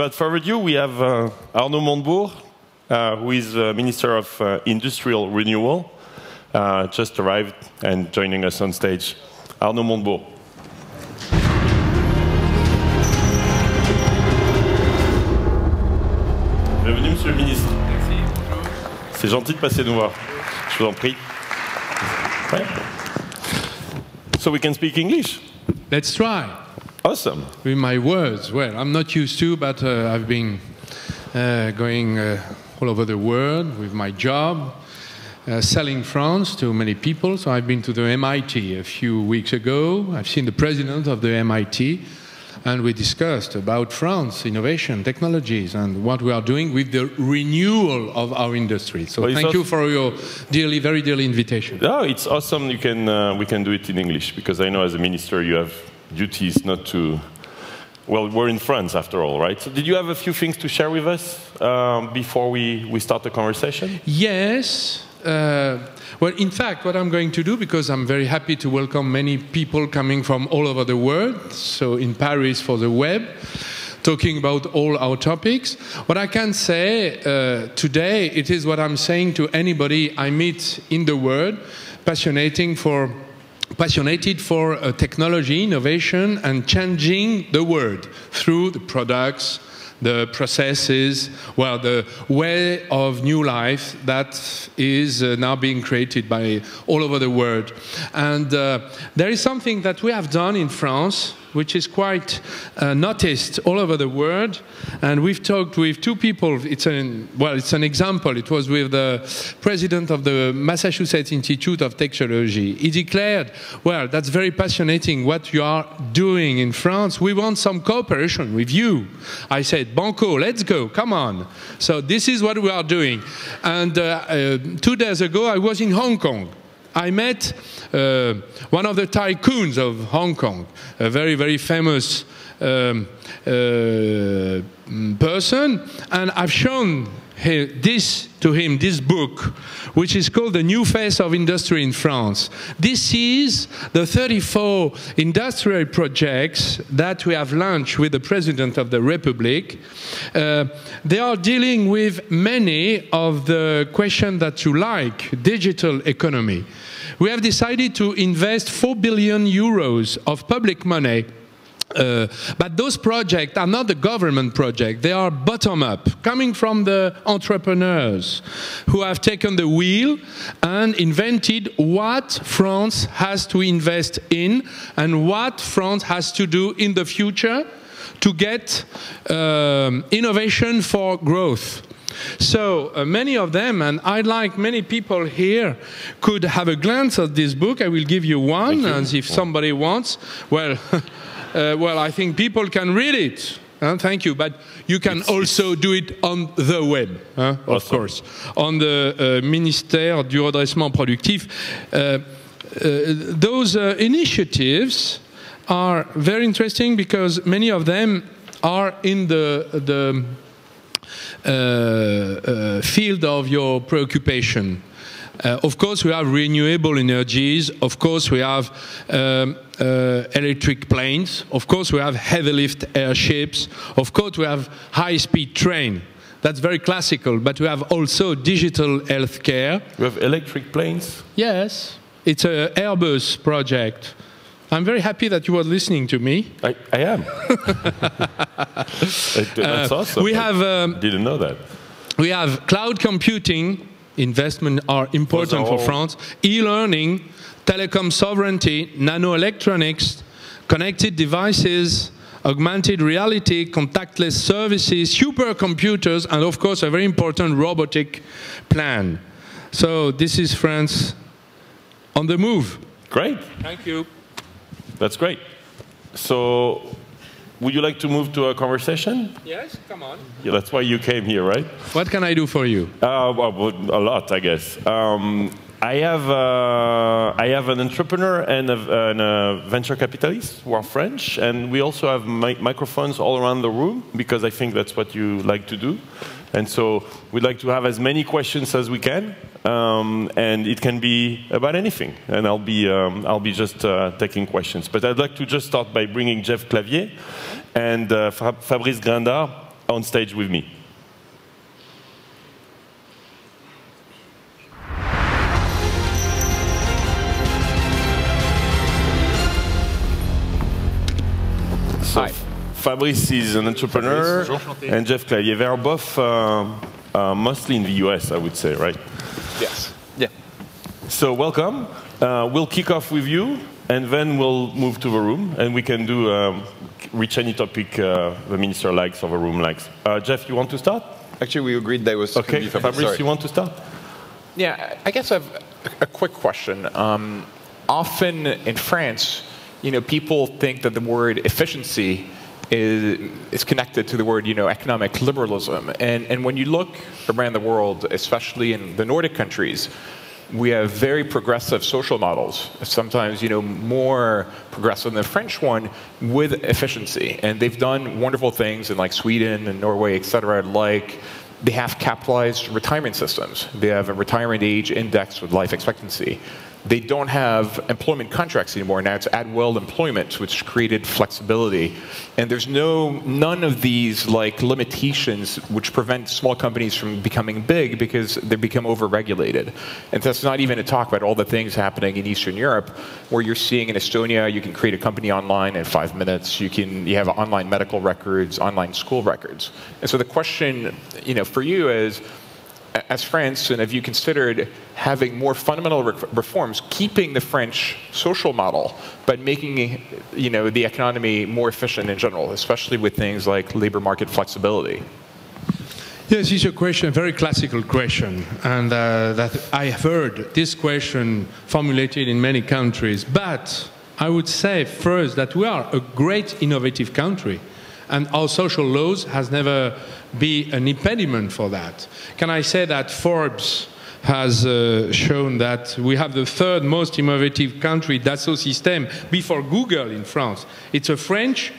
without further ado, we have Arnaud Montebourg, who is Minister of Industrial Renewal, just arrived and joining us on stage. Arnaud Montebourg. Bienvenue, Monsieur le Ministre. Merci. C'est gentil de passer nous voir. Je vous en prie. Ouais. So we can speak English? Let's try. Awesome. With my words. Well, I'm not used to, but I've been going all over the world with my job, selling France to many people. So I've been to the MIT a few weeks ago. I've seen the president of the MIT, and we discussed about France, innovation, technologies, and what we are doing with the renewal of our industry. So well, thank you for your very dearly invitation. No, it's awesome. We can do it in English, because I know as a minister you have duties not to... Well, we're in France after all, right? So did you have a few things to share with us before we start the conversation? Yes. Well, in fact, what I'm going to do, because I'm very happy to welcome many people coming from all over the world, so in Paris for the web, talking about all our topics. What I can say today, it is what I'm saying to anybody I meet in the world, passionated for technology, innovation, and changing the world through the products, the processes, well, the way of new life that is now being created by all over the world. And there is something that we have done in France, which is quite noticed all over the world. And we've talked with two people. It's an example. It was with the president of the Massachusetts Institute of Technology. He declared, well, that's very fascinating what you are doing in France. We want some cooperation with you. I said, Banco, let's go, come on. So this is what we are doing. And 2 days ago, I was in Hong Kong. I met one of the tycoons of Hong Kong, a very, very famous person, and I've shown this book, which is called The New Face of Industry in France. This is the 34 industrial projects that we have launched with the President of the Republic. They are dealing with many of the questions that you like, digital economy. We have decided to invest 4 billion euros of public money. But those projects are not the government project. They are bottom-up, coming from the entrepreneurs who have taken the wheel and invented what France has to invest in and what France has to do in the future to get innovation for growth. So many of them, and I'd like many people here could have a glance at this book. I will give you one, and if somebody wants, well, well, I think people can read it. Thank you, but you can also do it on the web, of course, on the Ministère du Redressement Productif. Those initiatives are very interesting because many of them are in the field of your preoccupation. Of course, we have renewable energies. Of course, we have electric planes. Of course, we have heavy lift airships. Of course, we have high-speed train. That's very classical. But we have also digital healthcare. We have electric planes? Yes. It's an Airbus project. I'm very happy that you were listening to me. I am. That's awesome. We have, didn't know that. We have cloud computing. Investments are important for France. E-learning, telecom sovereignty, nanoelectronics, connected devices, augmented reality, contactless services, supercomputers, and of course a very important robotic plan. So this is France on the move. Great. Thank you. That's great. So, would you like to move to a conversation? Yes, come on. Yeah, that's why you came here, right? What can I do for you? Well, a lot, I guess. I have an entrepreneur and a venture capitalist who are French, and we also have microphones all around the room because I think that's what you like to do. And so we'd like to have as many questions as we can, and it can be about anything. And I'll be just taking questions. But I'd like to just start by bringing Jeff Clavier and Fabrice Grinda, on stage with me. So, hi. Fabrice is an entrepreneur, and Jeff Clavier. They are both mostly in the US, I would say, right? Yes. Yeah. So welcome. We'll kick off with you, and then we'll move to the room, and we can do reach any topic the minister likes or the room likes. Jeff, you want to start? Actually, we agreed that was okay. Fabrice, you want to start? Yeah, I guess I have a quick question. Often in France, people think that the word efficiency is connected to the word, economic liberalism. And when you look around the world, especially in the Nordic countries, we have very progressive social models, sometimes, more progressive than the French one, with efficiency. And they've done wonderful things in like Sweden and Norway, et cetera, like they have capitalized retirement systems. They have a retirement age index with life expectancy. They don't have employment contracts anymore. Now it's at-will employment, which created flexibility. And there's none of these limitations which prevent small companies from becoming big because they become over-regulated. And that's not even to talk about all the things happening in Eastern Europe, where you're seeing in Estonia, you can create a company online in 5 minutes. You have online medical records, online school records. And so the question, for you is, as France, and have you considered having more fundamental reforms, keeping the French social model, but making the economy more efficient in general, especially with things like labor market flexibility? Yes, it's a question, a very classical question, and that I have heard this question formulated in many countries. But I would say first that we are a great innovative country, and our social laws has never been an impediment for that. Can I say that Forbes has shown that we have the third most innovative country, Dassault System, before Google in France. It's a French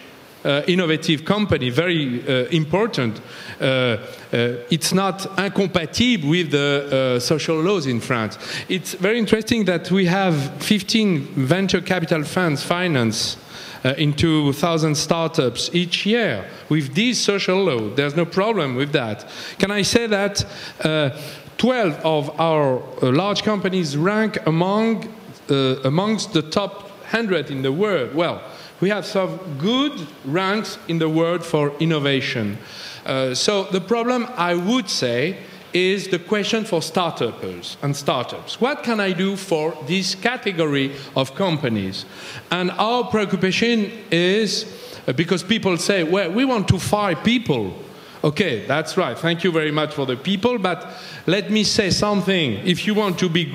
innovative company, very important. It's not incompatible with the social laws in France. It's very interesting that we have 15 venture capital funds finance into 1,000 startups each year with these social laws. There's no problem with that. Can I say that 12 of our large companies rank amongst the top 100 in the world? Well, we have some good ranks in the world for innovation. So the problem, I would say, is the question for startups and startups. What can I do for this category of companies? And our preoccupation is, because people say, well, we want to fire people. Okay, that's right. Thank you very much for the people, but let me say something. If you want to be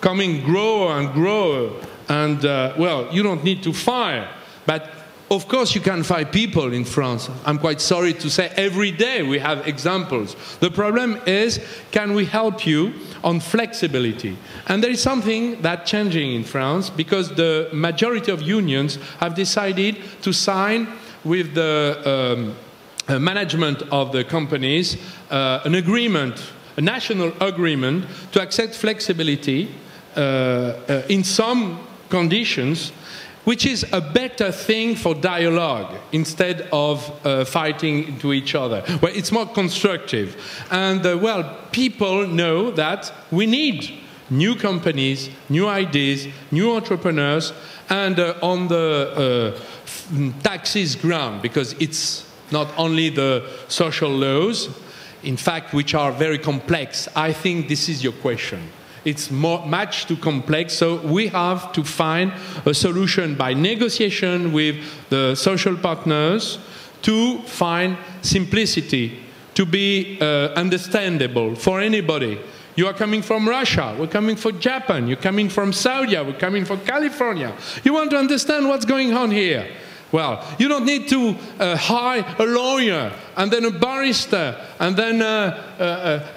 grow and grow, and well, you don't need to fire. But of course, you can find people in France. I'm quite sorry to say every day we have examples. The problem is, can we help you on flexibility? And there is something that's changing in France because the majority of unions have decided to sign with the management of the companies an agreement, a national agreement to accept flexibility in some conditions, which is a better thing for dialogue instead of fighting into each other. Well, it's more constructive. And, well, people know that we need new companies, new ideas, new entrepreneurs, and on the taxes ground, because it's not only the social laws, in fact, which are very complex. I think this is your question. It's much too complex, so we have to find a solution by negotiation with the social partners to find simplicity, to be understandable for anybody. You are coming from Russia, we're coming from Japan, you're coming from Saudi, we're coming from California. You want to understand what's going on here. Well, you don't need to hire a lawyer and then a barrister and then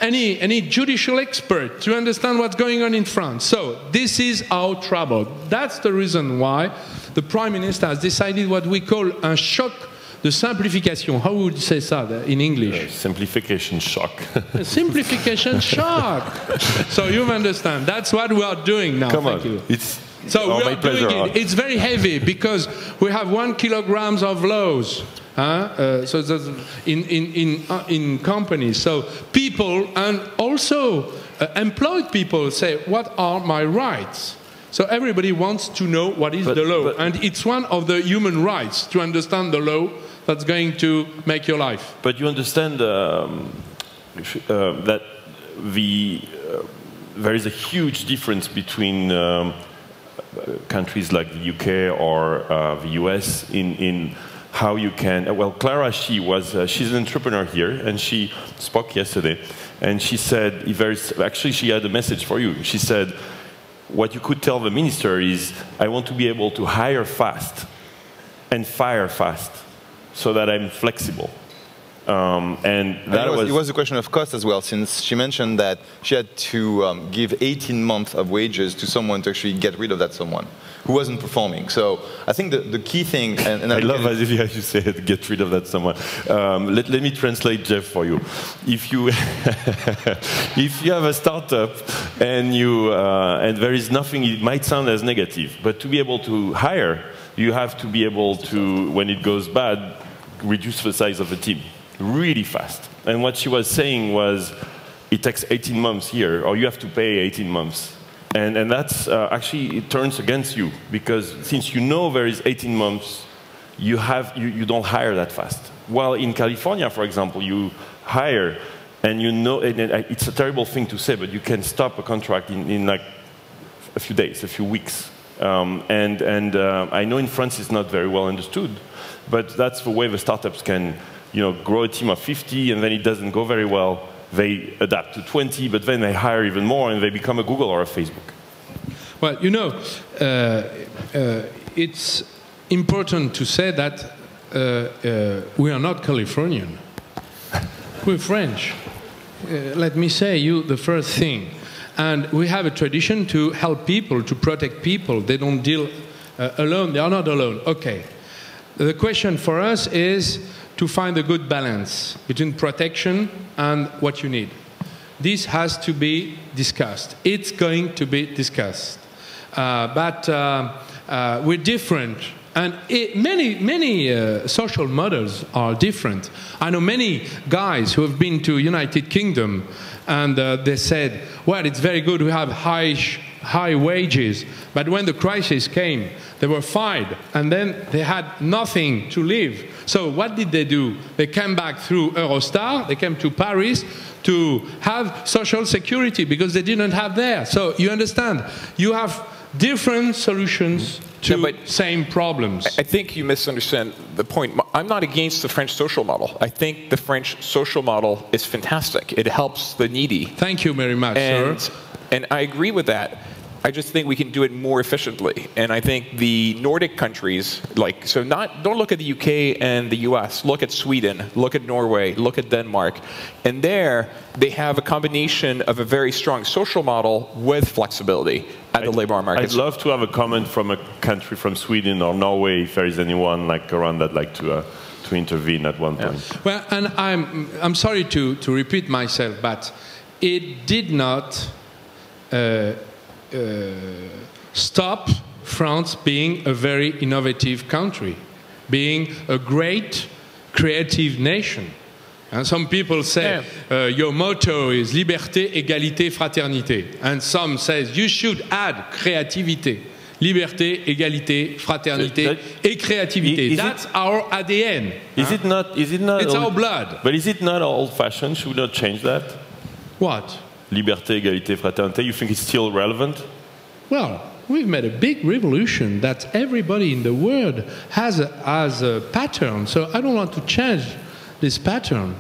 any judicial expert to understand what's going on in France. So this is our trouble. That's the reason why the Prime Minister has decided what we call un choc de simplification. How would you say that in English? Simplification shock. Simplification shock. So you understand. That's what we are doing now. Come Thank on. you. So we are doing it. It's very heavy because we have 1 kilogram of loads. So that's in companies. So people and also employed people say, what are my rights? So everybody wants to know what is the law. And it's one of the human rights to understand the law that's going to make your life. But you understand that there is a huge difference between countries like the UK or the US in how you can. Well, Clara, she's an entrepreneur here, and she spoke yesterday, and she said, actually she had a message for you. She said, what you could tell the minister is, I want to be able to hire fast and fire fast, so that I'm flexible. And it was a question of cost as well, since she mentioned that she had to give 18 months of wages to someone to actually get rid of that someone who wasn't performing. So I think the key thing, and I love as you said, get rid of that someone. Let me translate, Jeff, for you. If you if you have a startup and there is nothing, it might sound as negative, but to be able to hire, you have to be able to, when it goes bad, reduce the size of the team really fast. And what she was saying was, it takes 18 months here, or you have to pay 18 months. And that's actually, it turns against you, because since you know there is 18 months, you don't hire that fast. While in California, for example, you hire, and you know, and it's a terrible thing to say, but you can stop a contract in like a few days, a few weeks. I know in France it's not very well understood, but that's the way the startups can, grow a team of 50, and then it doesn't go very well. They adapt to 20, but then they hire even more, and they become a Google or a Facebook. Well, it's important to say that we are not Californian. We're French. Let me say you the first thing. And we have a tradition to help people, to protect people. They don't deal alone. They are not alone. Okay. The question for us is to find a good balance between protection and what you need. This has to be discussed. It's going to be discussed. But we're different. And many social models are different. I know many guys who have been to United Kingdom, and they said, well, it's very good, we have high wages. But when the crisis came, they were fired, and then they had nothing to live. So what did they do? They came back through Eurostar, they came to Paris to have social security, because they didn't have there. So you understand, you have different solutions to same problems. I think you misunderstand the point. I'm not against the French social model. I think the French social model is fantastic. It helps the needy. Thank you very much, sir. And I agree with that. I just think we can do it more efficiently. And I think the Nordic countries, don't look at the UK and the US, look at Sweden, look at Norway, look at Denmark. And there, they have a combination of a very strong social model with flexibility at the labor market. I'd love to have a comment from a country, from Sweden or Norway, if there is anyone around that like to intervene at one point. Well, and I'm sorry to repeat myself, but it did not stop France being a very innovative country, being a great creative nation. And some people say your motto is liberté, égalité, fraternité. And some says you should add creativité. Liberté, égalité, fraternité, et créativité. That's our ADN. Is it not? It's our blood. But is it not old-fashioned? Should we not change that? What? Liberté, égalité, fraternité. You think it's still relevant? Well, we've made a big revolution that everybody in the world has a pattern. So I don't want to change this pattern.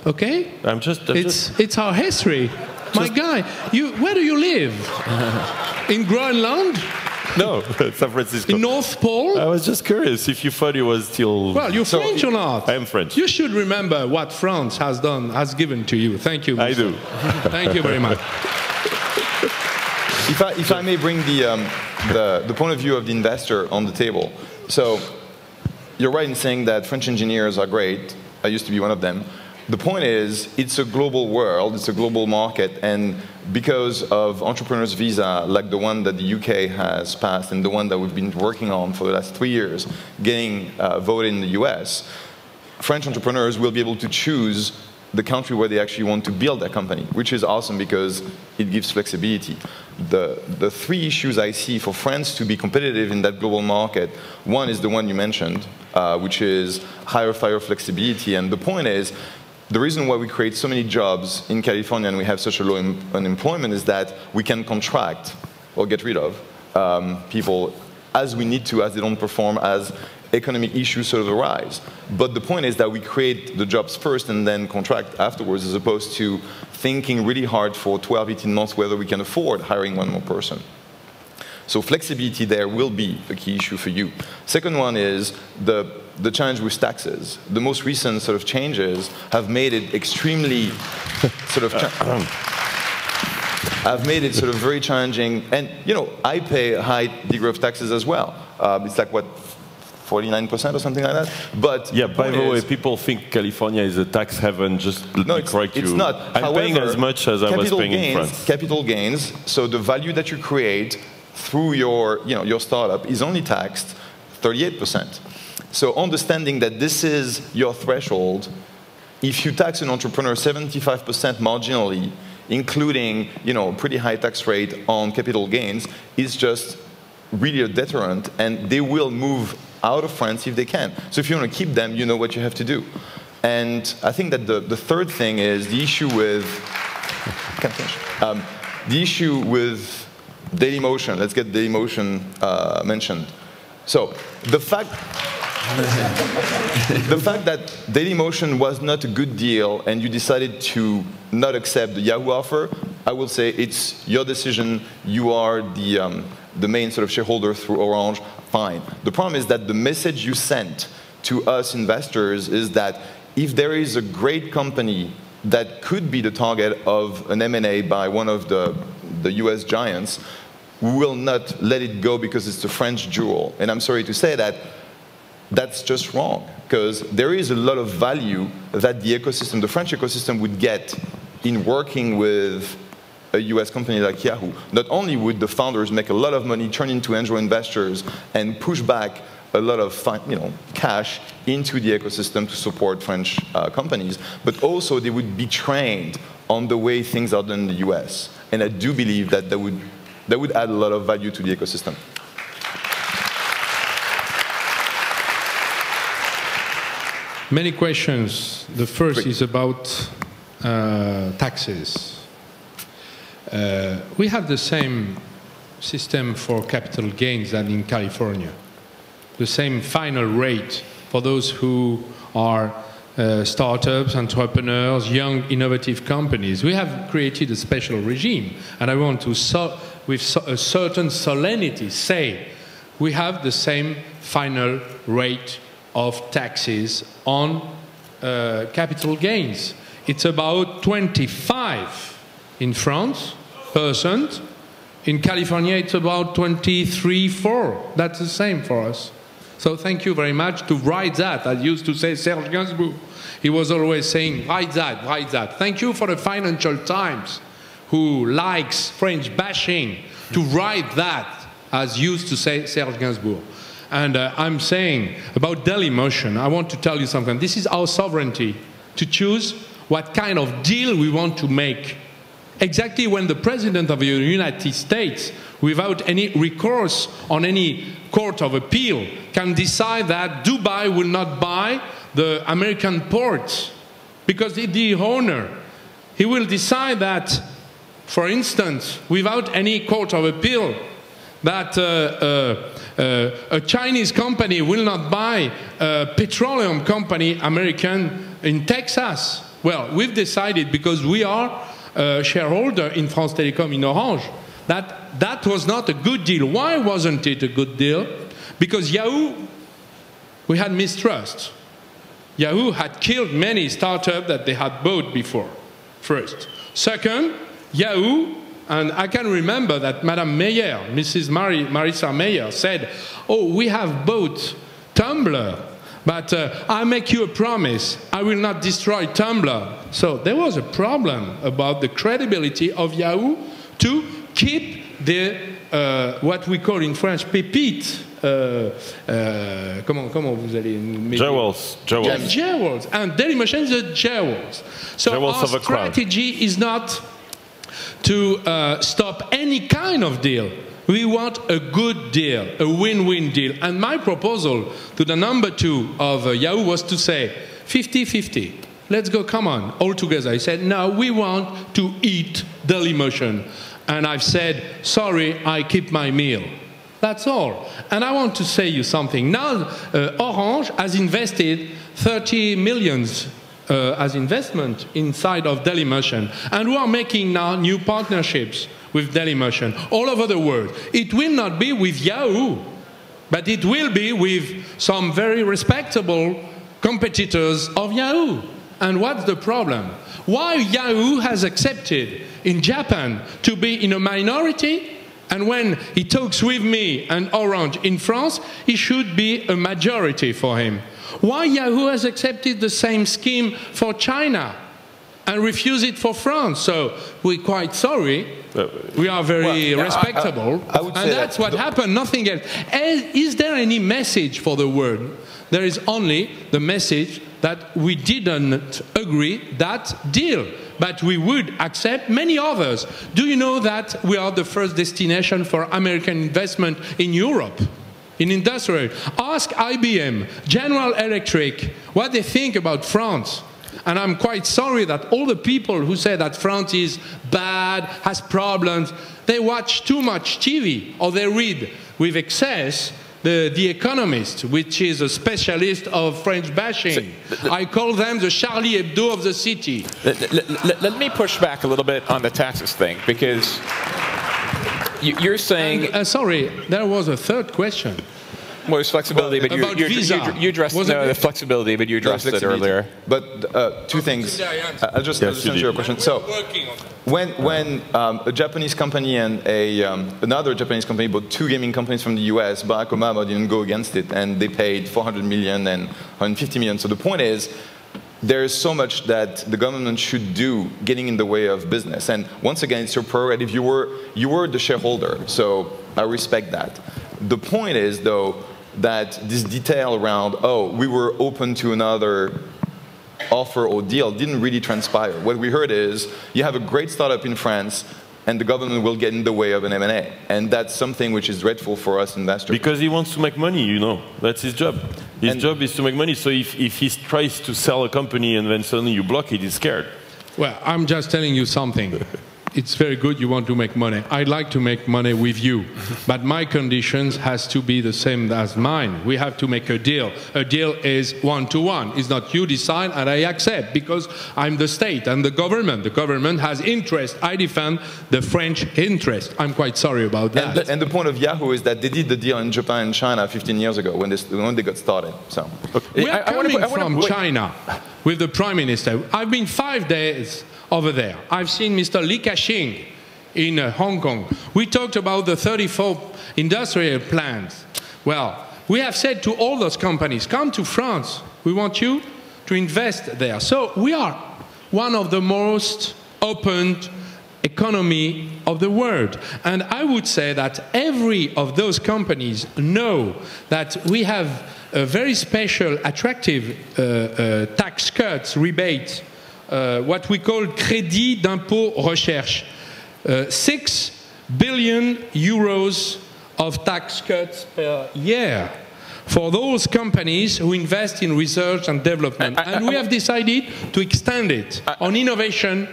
Okay? It's our history. My guy, where do you live? In Greenland? No, San Francisco. In North Pole? I was just curious if you thought it was still... Well, you're French or not? I am French. You should remember what France has given to you. Thank you, Mr. I do. Thank you very much. If I may bring the point of view of the investor on the table. So you're right in saying that French engineers are great. I used to be one of them. The point is, it's a global world, it's a global market, and because of entrepreneurs visa, like the one that the UK has passed and the one that we've been working on for the last 3 years, getting voted in the US, French entrepreneurs will be able to choose the country where they actually want to build their company, which is awesome because it gives flexibility. The three issues I see for France to be competitive in that global market, one is the one you mentioned, which is higher flexibility. And the point is, the reason why we create so many jobs in California and we have such a low unemployment is that we can contract or get rid of people as we need to, as they don't perform, as economic issues sort of arise. But the point is that we create the jobs first and then contract afterwards, as opposed to thinking really hard for 12, 18 months whether we can afford hiring one more person. So flexibility there will be a key issue for you. Second one is the challenge with taxes. The most recent sort of changes have made it extremely very challenging. And I pay a high degree of taxes as well. It's like what, 49% or something like that. But yeah, by the way, people think California is a tax heaven. Just let me correct you. It's not. I'm However, paying as much as I was paying in France. Capital gains. So the value that you create through your startup is only taxed 38%. So understanding that this is your threshold, if you tax an entrepreneur 75% marginally, including pretty high tax rate on capital gains, is just really a deterrent, and they will move out of France if they can. So if you want to keep them, you know what you have to do. And I think that the third thing is the issue with Dailymotion. Let's get Dailymotion mentioned. So the fact that Dailymotion was not a good deal and you decided to not accept the Yahoo offer, I will say it's your decision. You are the main sort of shareholder through Orange. Fine. The problem is that the message you sent to us investors is that if there is a great company that could be the target of an M&A by one of the US giants, we will not let it go because it's a French jewel. And I'm sorry to say that that's just wrong, because there is a lot of value that the ecosystem, the French ecosystem, would get in working with a US company like Yahoo. Not only would the founders make a lot of money, turn into angel investors, and push back a lot of cash into the ecosystem to support French companies, but also they would be trained on the way things are done in the US. And I do believe that that would add a lot of value to the ecosystem. Many questions. The first is about taxes. We have the same system for capital gains than in California. The same final rate for those who are startups, entrepreneurs, young, innovative companies. We have created a special regime, and I want to, with a certain solemnity, say we have the same final rate of taxes on capital gains. It's about 25% in France. In California, it's about 23-4. That's the same for us. So thank you very much to write that. I used to say Serge Gainsbourg. He was always saying, write that, write that. Thank you for the Financial Times, who likes French bashing, to write that, as used to say Serge Gainsbourg. And I'm saying about Dailymotion, I want to tell you something. This is our sovereignty to choose what kind of deal we want to make. Exactly when the President of the United States, without any recourse on any court of appeal, can decide that Dubai will not buy the American ports because it's the owner. He will decide that, for instance, without any court of appeal, that a Chinese company will not buy a petroleum company, American, in Texas. Well, we've decided, because we are a shareholder in France Telecom, in Orange, that that was not a good deal. Why wasn't it a good deal? Because Yahoo, we had mistrust. Yahoo had killed many startups that they had bought before, first. Second, Yahoo, and I can remember that Madame Meyer, Mrs. Marissa Meyer, said, oh, we have bought Tumblr, But I make you a promise, I will not destroy Tumblr. So there was a problem about the credibility of Yahoo to keep the, what we call in French, pépite. Comment vous allez Jewels. Yes, jewels. And Dailymotion is a jewels. So jewels our strategy is not to stop any kind of deal. We want a good deal, a win-win deal. And my proposal to the number 2 of Yahoo was to say 50-50. Let's go, come on, all together. I said, no, we want to eat Dailymotion. And I've said, sorry, I keep my meal. That's all. And I want to say you something. Now, Orange has invested 30 millions as investment inside of Dailymotion. And we are making now new partnerships with Dailymotion all over the world. It will not be with Yahoo, but it will be with some very respectable competitors of Yahoo. And what's the problem? Why Yahoo has accepted in Japan to be in a minority, and when he talks with me and Orange in France, it should be a majority for him. Why Yahoo has accepted the same scheme for China and refused it for France? So we're quite sorry. We are very respectable. I would say and that's what happened, nothing else. Is there any message for the world? There is only the message that we didn't agree that deal, but we would accept many others. Do you know that we are the first destination for American investment in Europe? In industrial. Ask IBM, General Electric, what they think about France. And I'm quite sorry that all the people who say that France is bad, has problems, they watch too much TV, or they read with excess The Economist, which is a specialist of French bashing. I call them the Charlie Hebdo of the city. Let me push back a little bit on the taxes thing, because you're saying... sorry, there was a third question. Well, there's flexibility, but you addressed the flexibility, but you addressed it earlier. But two things. I'll just answer your question. So, when a Japanese company and another Japanese company bought 2 gaming companies from the US, Barack Obama didn't go against it, and they paid 400 million and 150 million. So the point is, there is so much that the government should do getting in the way of business. And once again, it's your prerogative. You were the shareholder, so I respect that. The point is, though, that this detail around, oh, we were open to another offer or deal didn't really transpire. What we heard is, you have a great startup in France, and the government will get in the way of an M&A. And that's something which is dreadful for us investors. Because he wants to make money, you know. That's his job. His job is to make money. So if he tries to sell a company and then suddenly you block it, he's scared. Well, I'm just telling you something. It's very good you want to make money. I'd like to make money with you, but my conditions has to be the same as mine. We have to make a deal. A deal is one-to-one. It's not you decide and I accept, because I'm the state and the government. The government has interest. I defend the French interest. I'm quite sorry about that. And the point of Yahoo is that they did the deal in Japan and China 15 years ago when they got started. So we are coming from China with the Prime Minister. I've been 5 days over there. I've seen Mr. Li Ka-shing in Hong Kong. We talked about the 34 industrial plants. Well, we have said to all those companies, come to France. We want you to invest there. So we are one of the most open economy of the world. And I would say that every of those companies know that we have a very special, attractive tax cuts, rebates, what we call crédit d'impôt recherche, 6 billion euros of tax cuts per year for those companies who invest in research and development. And we have decided to extend it on innovation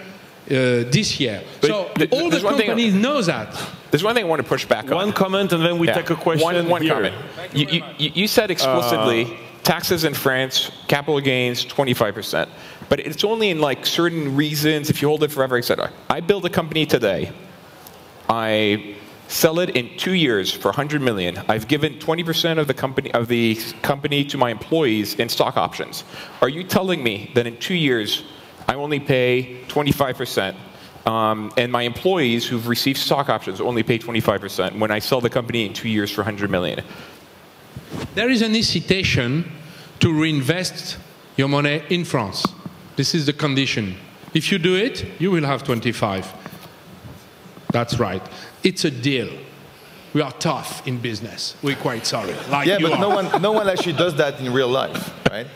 this year. So all the companies know that. There's one thing I want to push back on. One comment and then we take a question. One comment. You said explicitly, taxes in France, capital gains, 25%. But it's only in like certain reasons, if you hold it forever, etc. I build a company today. I sell it in 2 years for 100 million. I've given 20% of the company to my employees in stock options. Are you telling me that in 2 years I only pay 25%, and my employees who've received stock options only pay 25% when I sell the company in 2 years for 100 million? There is an hesitation to reinvest your money in France. This is the condition. If you do it, you will have 25. That's right. It's a deal. We are tough in business. We're quite sorry. Like yeah, you but are. no one actually does that in real life, right?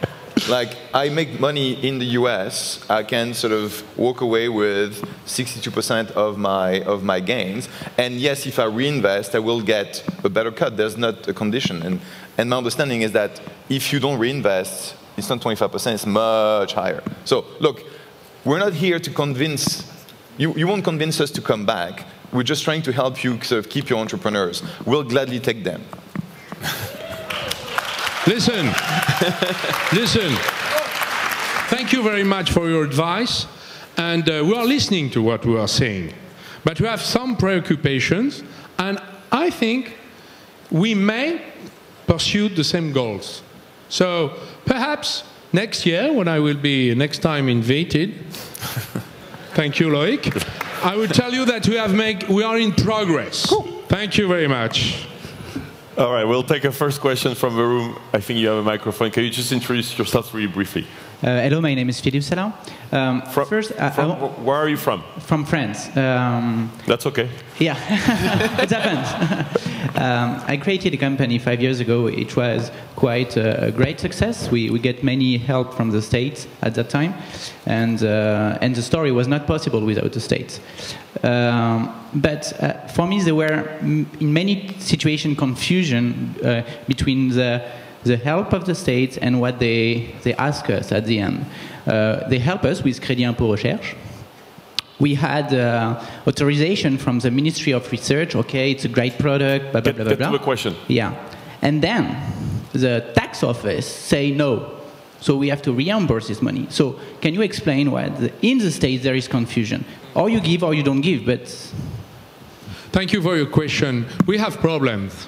Like, I make money in the US, I can sort of walk away with 62% of my gains. And yes, if I reinvest, I will get a better cut. There's not a condition. And my understanding is that if you don't reinvest, it's not 25%, it's much higher. So, look, we're not here to convince, you won't convince us to come back. We're just trying to help you sort of keep your entrepreneurs. We'll gladly take them. Listen, listen. Thank you very much for your advice. And we are listening to what we are saying. But we have some preoccupations. And I think we may pursue the same goals. So perhaps next year, when I will be next time invited, thank you, Loic, I will tell you that we are in progress. Cool. Thank you very much. All right, we'll take a first question from the room. I think you have a microphone. Can you just introduce yourself really briefly? Hello, my name is Philippe Salin. Where are you from? From France. That's okay. Yeah, it happens. I created a company 5 years ago. It was quite a great success. We get many help from the States at that time, and the story was not possible without the States. But for me, there were in many situations confusion between the help of the States and what they ask us at the end. They help us with Crédit Impôt Recherche. We had authorization from the Ministry of Research. Okay, it's a great product, blah, blah, blah, blah. Get to the question. Yeah. And then the tax office say no. So we have to reimburse this money. So can you explain why in the States there is confusion? Or you give or you don't give, but... Thank you for your question. We have problems.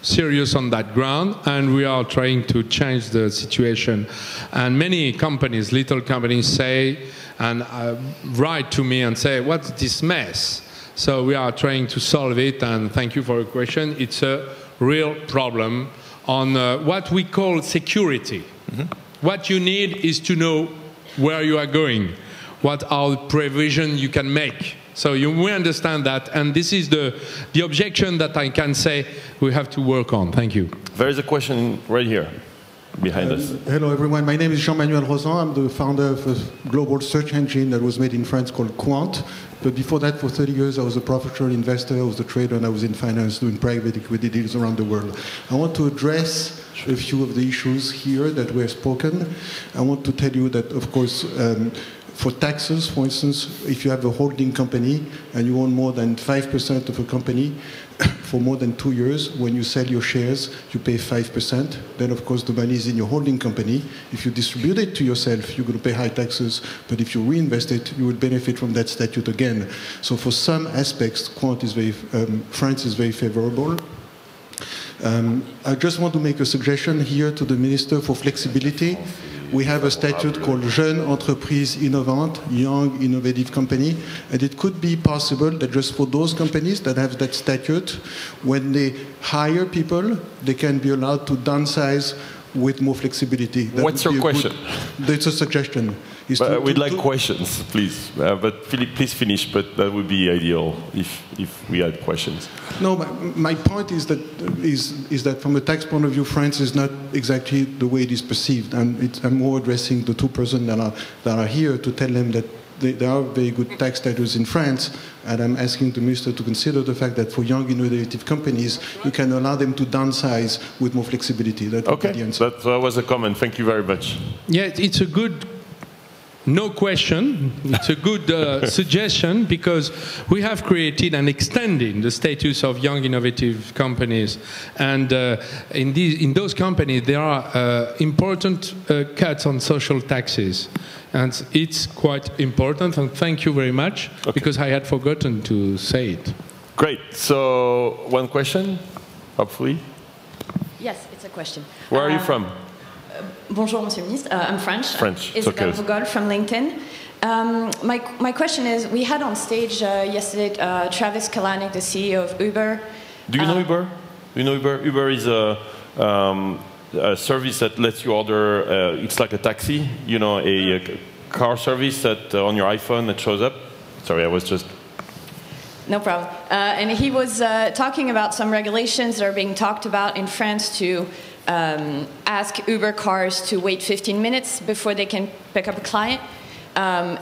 Serious on that ground, and we are trying to change the situation. And many companies, little companies, say and write to me and say, "What's this mess?" So we are trying to solve it. And thank you for your question. It's a real problem on what we call security. Mm-hmm. What you need is to know where you are going, what are the provisions you can make. So we understand that, and this is the objection that I can say we have to work on. Thank you. There is a question right here, behind us. Hello, everyone. My name is Jean-Manuel Rosan. I'm the founder of a global search engine that was made in France called Quant. But before that, for 30 years, I was a professional investor, I was a trader, and I was in finance doing private equity deals around the world. I want to address a few of the issues here that were spoken. I want to tell you that, of course, for taxes, for instance, if you have a holding company and you own more than 5% of a company for more than 2 years, when you sell your shares, you pay 5%. Then, of course, the money is in your holding company. If you distribute it to yourself, you're going to pay high taxes. But if you reinvest it, you will benefit from that statute again. So for some aspects, France is very favorable. I just want to make a suggestion here to the Minister for flexibility. We have a statute called Jeune Entreprise Innovante, Young Innovative Company, and it could be possible that just for those companies that have that statute, when they hire people, they can be allowed to downsize with more flexibility. What's your question? That's a suggestion. We'd like questions, please. But Philippe, please finish, but that would be ideal if we had questions. No, my point is that from a tax point of view, France is not exactly the way it is perceived. And I'm more addressing the two persons that are here to tell them that there are very good tax statutes in France, and I'm asking the Minister to consider the fact that for young innovative companies, you can allow them to downsize with more flexibility. That would be the answer. That was a comment. Thank you very much. Yeah, it's a good... No question. It's a good suggestion, because we have created and extended the status of young innovative companies. And in those companies, there are important cuts on social taxes. And it's quite important. And thank you very much, because I had forgotten to say it. Great. So one question, hopefully. Yes, it's a question. Where are you from? Bonjour, Monsieur le Ministre. I'm French. French. Isabelle Vogel from LinkedIn. My question is, we had on stage yesterday Travis Kalanick, the CEO of Uber. Do you know Uber? You know Uber? Uber is a service that lets you order, it's like a taxi, you know, a car service that on your iPhone that shows up. Sorry, I was just... No problem. And he was talking about some regulations that are being talked about in France to ask Uber cars to wait 15 minutes before they can pick up a client.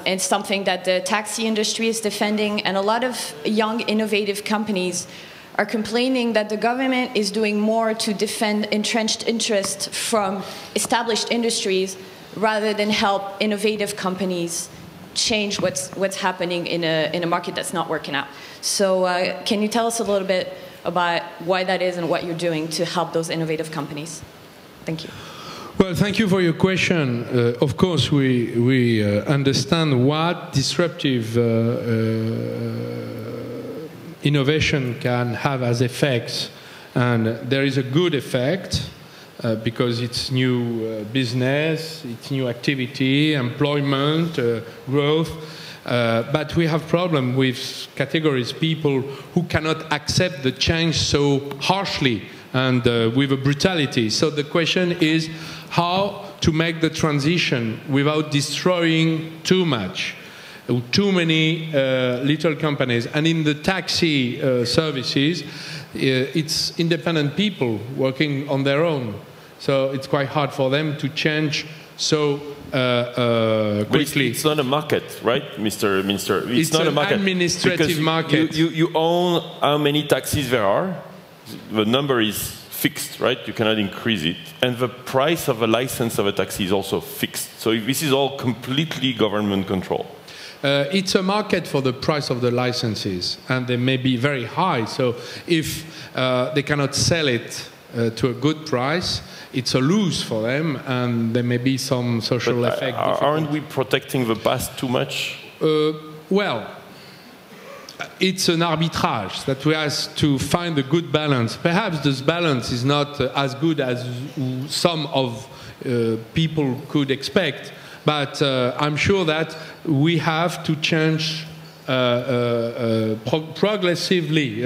It's something that the taxi industry is defending, and a lot of young, innovative companies are complaining that the government is doing more to defend entrenched interests from established industries rather than help innovative companies change what's happening in a market that's not working out. So can you tell us a little bit about why that is and what you're doing to help those innovative companies? Thank you. Well, thank you for your question. Of course, we understand what disruptive innovation can have as effects, and there is a good effect because it's new business, it's new activity, employment, growth. But we have problem with categories, people who cannot accept the change so harshly and with a brutality. So the question is how to make the transition without destroying too much, too many little companies. And in the taxi services, it's independent people working on their own. So it's quite hard for them to change so quickly. It's not a market, right, Mr. Minister? It's not a market. An administrative market. You own how many taxis there are. The number is fixed, right? You cannot increase it. And the price of a license of a taxi is also fixed. So this is all completely government control. It's a market for the price of the licenses, and they may be very high. So if they cannot sell it to a good price, it's a lose for them, and there may be some social effect. Aren't we protecting the past too much? Well, it's an arbitrage that we have to find a good balance. Perhaps this balance is not as good as some of people could expect, but I'm sure that we have to change progressively,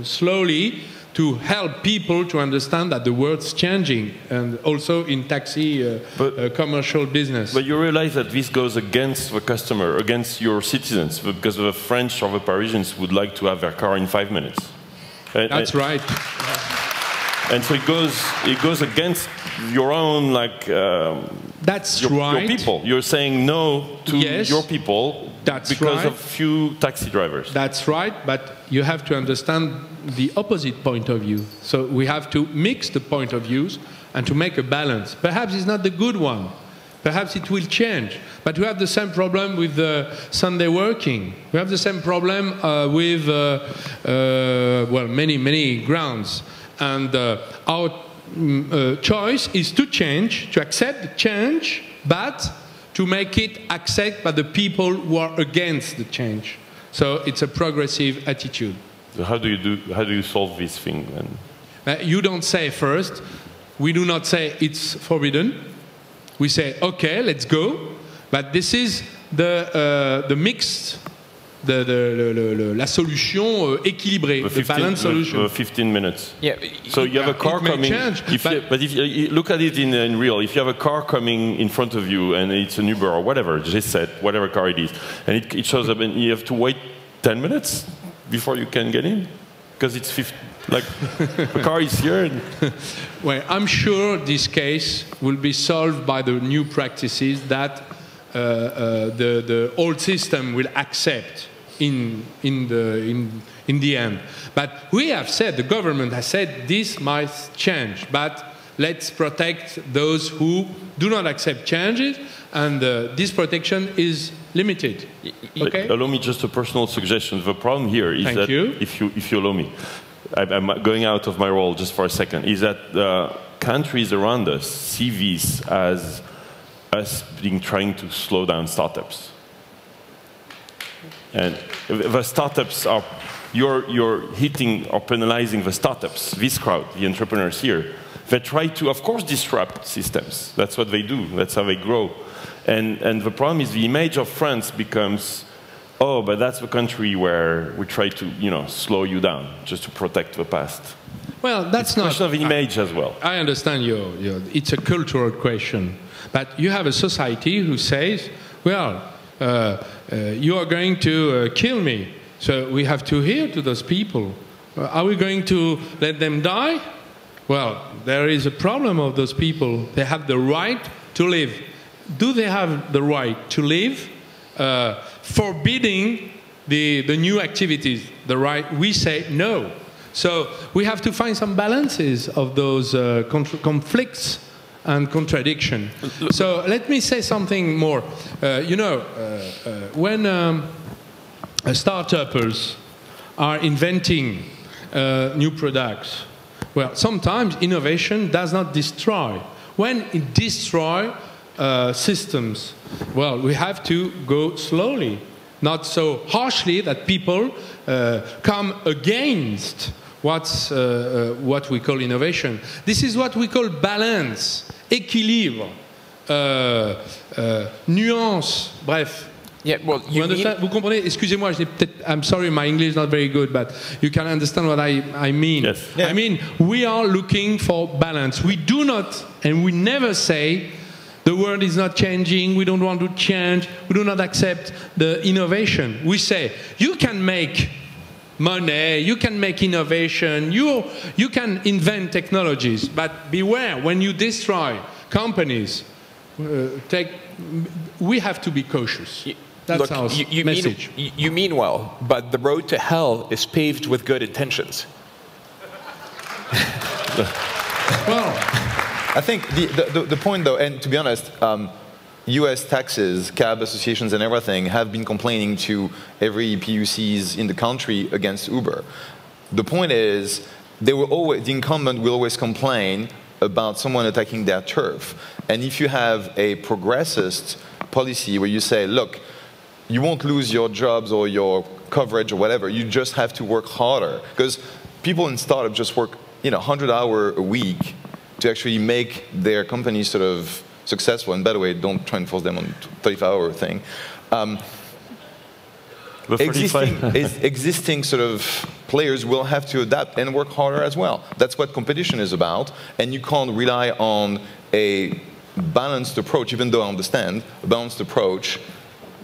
slowly, to help people to understand that the world's changing, and also in taxi commercial business. But you realize that this goes against the customer, against your citizens, because the French or the Parisians would like to have their car in 5 minutes. That's right. And so it goes against your own, like, that's your people. You're saying no to your people because of few taxi drivers. That's right, but you have to understand the opposite point of view. So we have to mix the point of views and to make a balance. Perhaps it's not the good one. Perhaps it will change. But we have the same problem with Sunday working. We have the same problem with, well, many grounds. And our choice is to change, to accept the change, but to make it accepted by the people who are against the change. So it's a progressive attitude. So how do you solve this thing then? You don't say first. We do not say it's forbidden. We say, okay, let's go. But this is the mixed, la solution équilibrée, the balanced solution. 15 minutes. Yeah. So you have a car coming. But if you look at it in real, if you have a car coming in front of you and it's an Uber or whatever, just set whatever car it is, and it shows up and you have to wait 10 minutes before you can get in, because it's 15. Like the car is here. And well, I'm sure this case will be solved by the new practices that the old system will accept in the end. But we have said, the government has said, this might change, but let's protect those who do not accept changes, and this protection is limited. Okay? Allow me just a personal suggestion. The problem here is that, if you allow me, I'm going out of my role just for a second, is that countries around us see this as us trying to slow down startups. And the startups are, you're hitting or penalizing the startups, this crowd, the entrepreneurs here. They try to, of course, disrupt systems. That's what they do. That's how they grow. And the problem is the image of France becomes, oh, but that's the country where we try to, slow you down just to protect the past. Well, that's not a question of image as well. I understand it's a cultural question. But you have a society who says, well, you are going to kill me. So we have to hear to those people. Are we going to let them die? Well, there is a problem of those people. They have the right to live. Do they have the right to live? Forbidding the new activities. The right, we say no. So we have to find some balances of those conflicts and contradiction. So let me say something more. When startuppers are inventing new products, well, sometimes innovation does not destroy. When it destroys systems, well, we have to go slowly, not so harshly that people come against what we call innovation. This is what we call balance, équilibre, nuance, bref. Yeah, well, Vous comprenez? Excusez-moi, I'm sorry, my English is not very good, but you can understand what I mean. Yes. Yeah. I mean, we are looking for balance. We do not, and we never say, the world is not changing, we don't want to change, we do not accept the innovation. We say, you can make money, you can make innovation, you can invent technologies, but beware, when you destroy companies, we have to be cautious. That's our message. You mean well, but the road to hell is paved with good intentions. Well, I think the point, though, and to be honest, US taxis, cab associations and everything have been complaining to every PUCs in the country against Uber. The point is, the incumbent will always complain about someone attacking their turf. And if you have a progressist policy where you say, look, you won't lose your jobs or your coverage or whatever, you just have to work harder. Because people in startups just work 100 hours a week to actually make their company sort of successful. And by the way, don't try and force them on a 35-hour thing. Existing sort of players will have to adapt and work harder as well. That's what competition is about. And you can't rely on a balanced approach, even though I understand, a balanced approach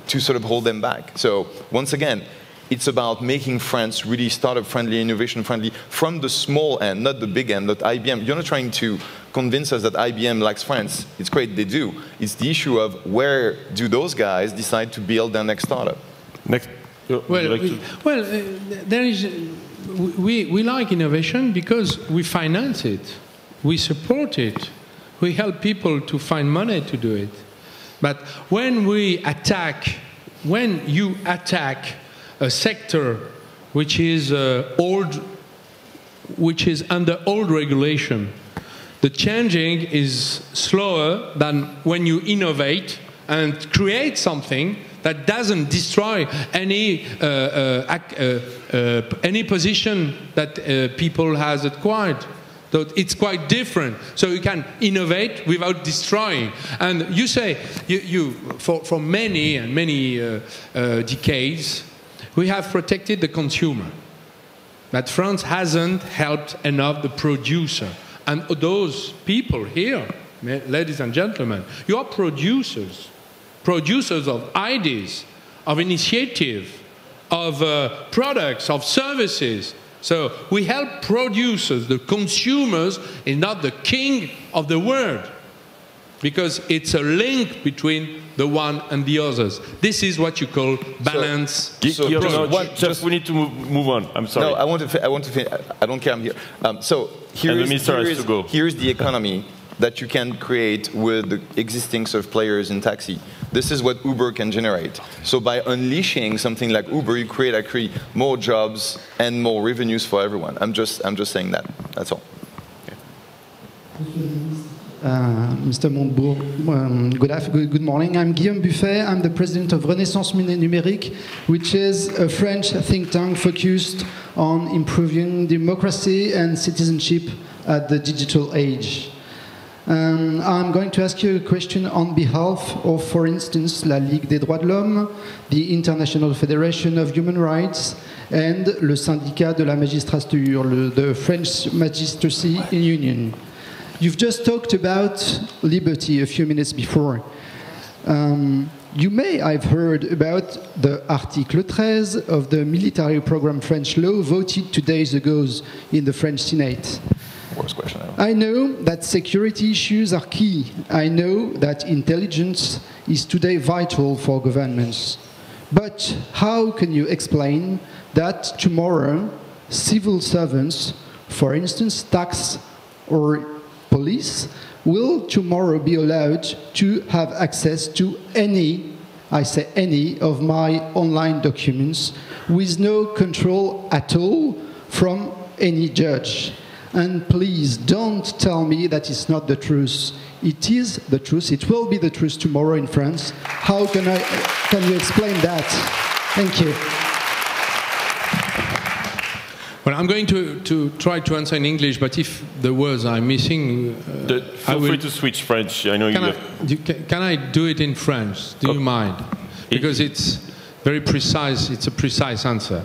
to sort of hold them back. So once again, it's about making France really startup-friendly, innovation-friendly, from the small end, not the big end, not IBM. You're not trying to convince us that IBM likes France. It's great, they do. It's the issue of where do those guys decide to build their next startup? Next. There is. We like innovation because we finance it, we support it, we help people to find money to do it. But when you attack a sector which is under old regulation, the changing is slower than when you innovate and create something that doesn't destroy any position that people has acquired. So it's quite different. So you can innovate without destroying. And you say, for many and many decades, we have protected the consumer. But France hasn't helped enough the producer. And those people here, ladies and gentlemen, you are producers. Producers of ideas, of initiative, of products, of services. So we help producers. The consumers is not the king of the world, because it's a link between the one and the others. This is what you call balance. Just we need to move on. I'm sorry. No, I want to finish. I don't care. I'm here. So here's the economy that you can create with the existing sort of players in taxi. This is what Uber can generate. So by unleashing something like Uber, you create actually more jobs and more revenues for everyone. I'm just saying that. That's all. Okay. Mr. Montebourg, good morning. I'm Guillaume Buffet. I'm the president of Renaissance Numérique, which is a French think tank focused on improving democracy and citizenship at the digital age. I'm going to ask you a question on behalf of, for instance, la Ligue des droits de l'homme, the International Federation of Human Rights, and le syndicat de la magistrature, the French Magistracy Union. You've just talked about liberty a few minutes before. You may have heard about the Article 13 of the military program French law voted 2 days ago in the French Senate. Worst question ever. I know that security issues are key. I know that intelligence is today vital for governments. But how can you explain that tomorrow civil servants, for instance tax or police, will tomorrow be allowed to have access to any, I say any, of my online documents with no control at all from any judge? And please don't tell me that it's not the truth. It is the truth. It will be the truth tomorrow in France. How can you explain that? Thank you. Well, I'm going to try to answer in English, but if the words are missing, feel free to switch French. I know can I do it in French? Do you mind? Because it's very precise. It's a precise answer.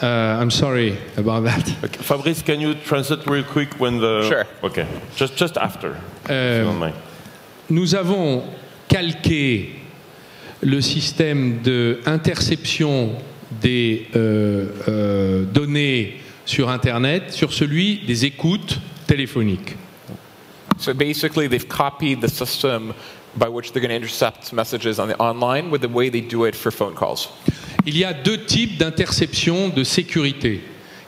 I'm sorry about that. Okay. Fabrice, can you translate real quick when the... Sure. Okay. Just after, if you don't mind. Nous avons calqué le système d'interception des données sur Internet sur celui des écoutes téléphoniques. So basically, they've copied the system by which they're going to intercept messages on the online with the way they do it for phone calls. Il y a deux types d'interception de sécurité.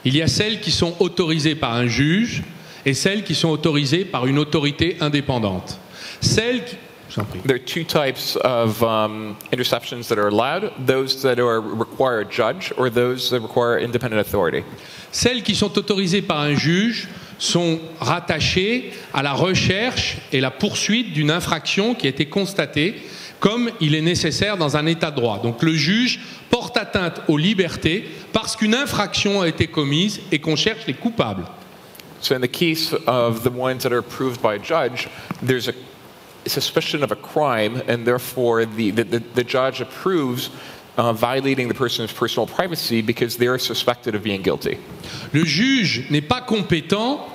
Il y a celles qui sont autorisées par un juge et celles qui sont autorisées par une autorité indépendante. Celles qui... There are two types of interceptions that are allowed, those that require a judge or those that require independent authority. Celles qui sont autorisées par un juge sont rattachées à la recherche et la poursuite d'une infraction qui a été constatée comme il est nécessaire dans un état de droit. Donc le juge porte atteinte aux libertés parce qu'une infraction a été commise et qu'on cherche les coupables. So in the case of the ones that are approved by a judge, there's a suspicion of a crime, and therefore the judge approves violating the person's personal privacy because they are suspected of being guilty. Le juge n'est pas compétent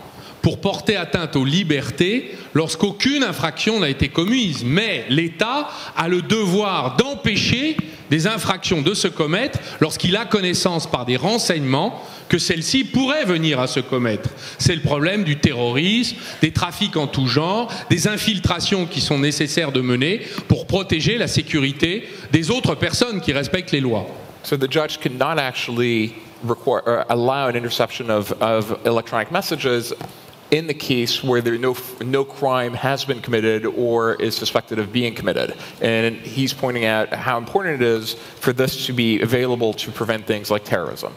pour porter atteinte aux libertés lorsqu'aucune infraction n'a été commise, mais l'État a le devoir d'empêcher des infractions de se commettre lorsqu'il a connaissance par des renseignements que celles-ci pourraient venir à se commettre. C'est le problème du terrorisme, des trafics en tout genre, des infiltrations qui sont nécessaires de mener pour protéger la sécurité des autres personnes qui respectent les lois. So the judge cannot actually allow an interception of electronic messages in the case where no crime has been committed or is suspected of being committed. And he's pointing out how important it is for this to be available to prevent things like terrorism.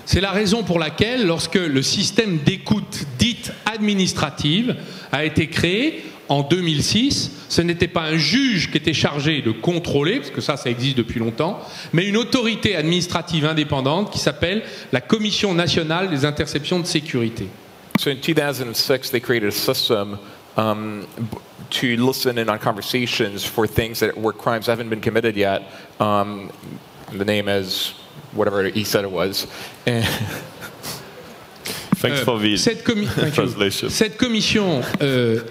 C'est la raison pour laquelle, lorsque le système d'écoute dite administrative a été créé en 2006, ce n'était pas un juge qui était chargé de contrôler, parce que ça existe depuis longtemps, mais une autorité administrative indépendante qui s'appelle la Commission nationale des interceptions de sécurité. So in 2006, they created a system to listen in on conversations for things where crimes haven't been committed yet. The name is whatever he said it was. Thanks for the translation. Cette commission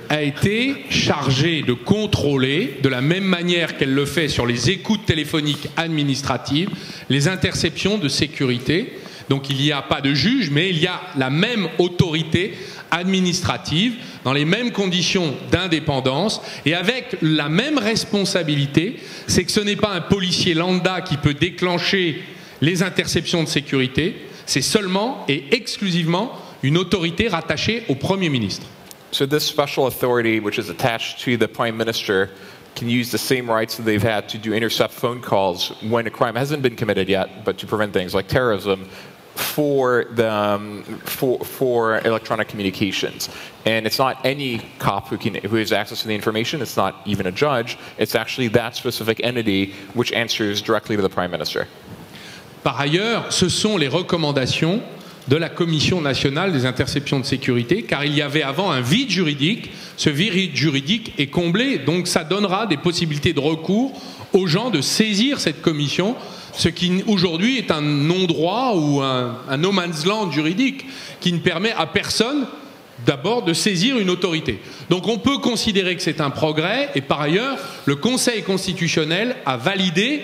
a été chargée de contrôler, de la même manière qu'elle le fait sur les écoutes téléphoniques administratives, les interceptions de sécurité. Donc il n'y a pas de juge, mais il y a la même autorité administrative, dans les mêmes conditions d'indépendance, et avec la même responsabilité, c'est que ce n'est pas un policier lambda qui peut déclencher les interceptions de sécurité, c'est seulement et exclusivement une autorité rattachée au Premier ministre. So this special authority, which is attached to the Prime Minister, can use the same rights that they've had to do intercept phone calls when a crime hasn't been committed yet, but to prevent things like terrorism for electronic communications. And it's not any cop who has access to the information. It's not even a judge. It's actually that specific entity which answers directly to the Prime Minister. Par ailleurs, ce sont les recommandations de la Commission nationale des interceptions de sécurité, car il y avait avant un vide juridique. Ce vide juridique est comblé, donc ça donnera des possibilités de recours aux gens de saisir cette commission, ce qui aujourd'hui est un non-droit ou un no man's land juridique qui ne permet à personne d'abord de saisir une autorité. Donc on peut considérer que c'est un progrès, et par ailleurs, le Conseil constitutionnel a validé,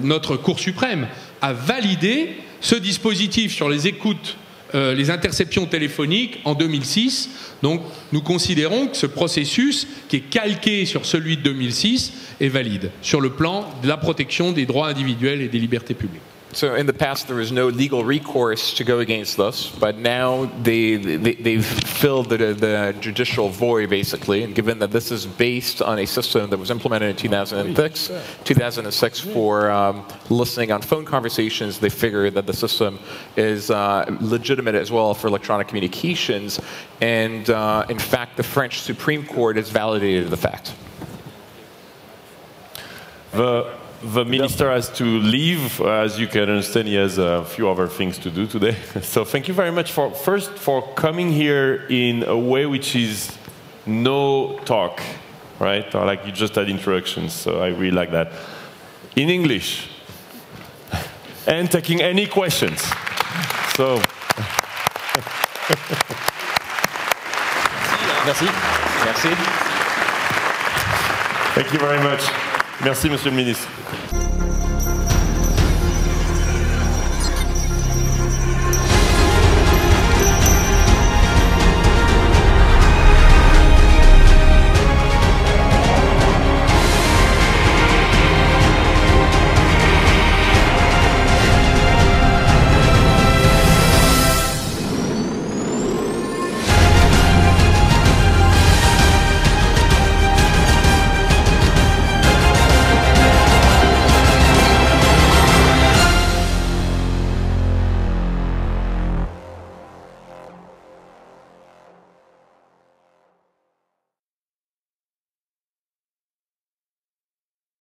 notre Cour suprême a validé ce dispositif sur les écoutes, les interceptions téléphoniques en 2006. Donc nous considérons que ce processus, qui est calqué sur celui de 2006, est valide sur le plan de la protection des droits individuels et des libertés publiques. So in the past, there was no legal recourse to go against us, but now they've filled the judicial void, basically, and given that this is based on a system that was implemented in 2006 for listening on phone conversations, they figured that the system is legitimate as well for electronic communications, and in fact, the French Supreme Court has validated the fact. The minister has to leave. As you can understand, he has a few other things to do today. So thank you very much for coming here in a way which is no talk, right? Or like you just had introductions, so I really like that. In English. And taking any questions. So. Merci. Merci. Thank you very much. Merci, Monsieur le Ministre.